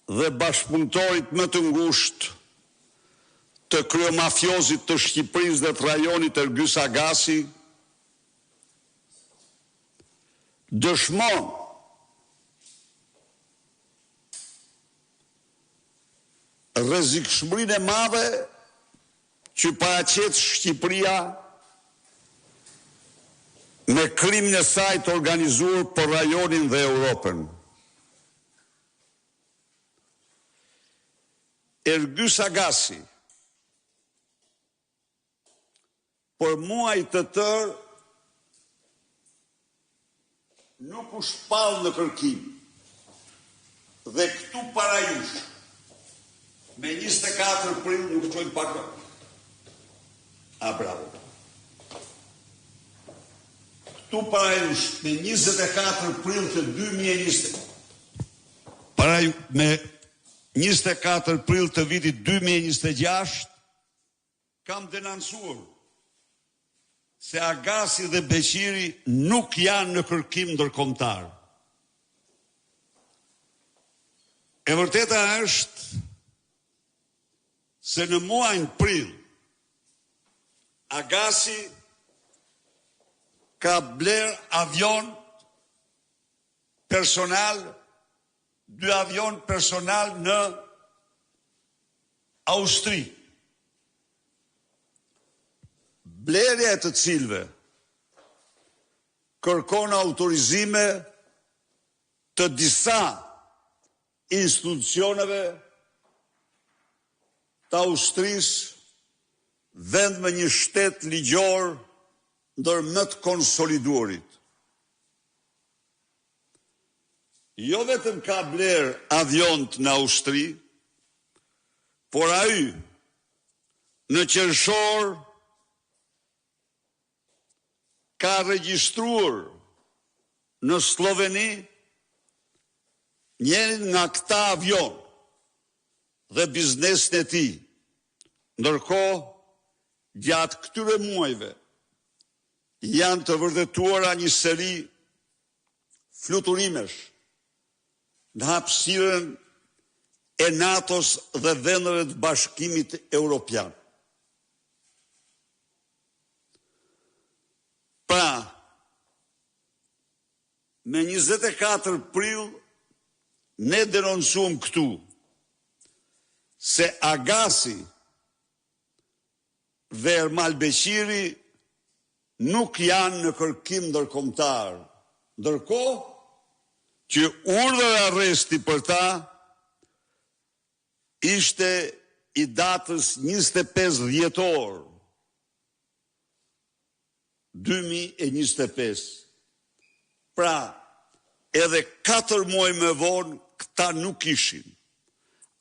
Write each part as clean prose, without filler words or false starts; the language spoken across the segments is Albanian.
dhe bashkëpunëtorit më të ngushtë të kryemafiosit të Shqipërisë dhe të rajonit Ergys Agasi, dëshmon rrezikshmërinë e madhe që paraqet Shqipëria me krimin e saj të organizuar për rajonin dhe Europën. Ergys Agasi, për muaj të tërë, nuk u shpall në kërkim. Dhe këtu para jush, me 24 prill nuk qojnë pak. Bravo. Këtu para jush, me 24 prill të 2020. Me 24 prill të vitit 2026, kam denoncuar se Agasi dhe Beqiri nuk janë në kërkim ndërkombëtar. E vërteta është se në muajin prill Agasi ka bler avion personal, 2 avion personal në Austri. Blerja e të cilëve kërkon autorizime të disa institucioneve të Austrisë, vend me një shtet ligjor ndër më të konsoliduarit. Jo vetëm ka bler avion në Austri, por ai në qershor ka regjistruar në Sloveni njërin nga këta avion dhe biznesin e tij. Ndërkohë, gjatë këtyre muajve janë të vërtetuara një seri fluturimesh në hapësirën e NATO-s dhe vendeve të Bashkimit Evropian. Pra, me 24 prill, ne denoncuam këtu se Agasi dhe Ermal Beqiri nuk janë në kërkim ndërkombëtar, ndërkohë që urdhër arresti për ta ishte i datës 25 dhjetor 2025. Pra, edhe 4 muaj më vonë, këta nuk ishin.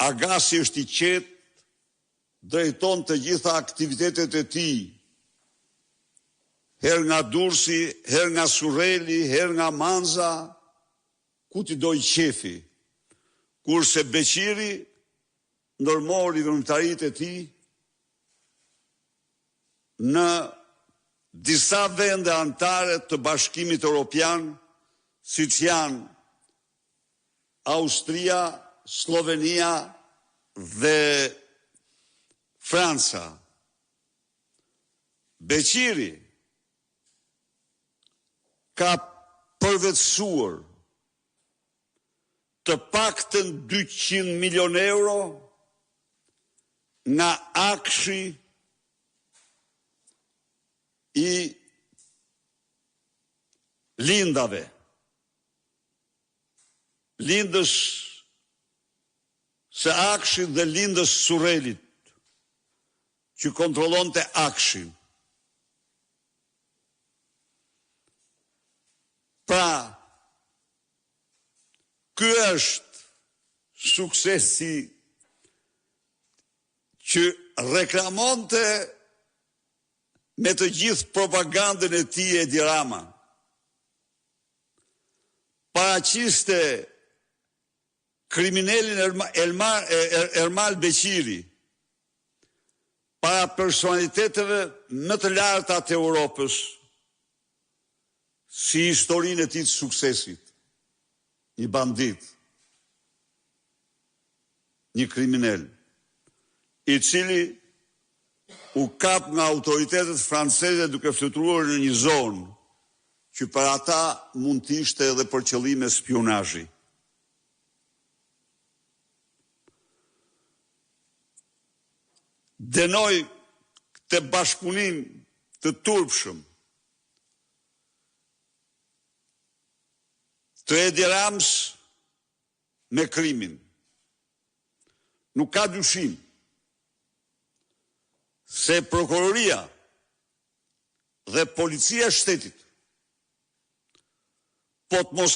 Agasi është i qetë, drejton të gjitha aktivitetet e tij, her nga Durrësi, her nga Surreli, her nga Manza, ku t'i doj qefi. Kurse Beqiri ndërmori vëmëtarit e tij në disa vende anëtare të Bashkimit Evropian, siç janë Austria, Slovenia dhe Franca. Beqiri ka përvetësuar të paktën 200 milion euro nga akshi i lindave. Lindës së Akshit dhe lindës Surrelit, që kontrollonte Akshin. Pra, ky është suksesi që reklamonte me të gjithë propagandën e tij Edi Rama. Paraqiste kriminalin Ermal Beqiri para personaliteteve më të larta të Europës, si historinë e tij të suksesit, një bandit, një kriminal, i cili u kap nga autoritetet franceze duke flutruar në një zonë që për ata mund të ishte edhe për qëllime spionazhi. Dënoi këtë bashkëpunim të turpshëm të Edi Rams me krimin. Nuk ka dyshim se prokuroria dhe policia e shtetit po të mos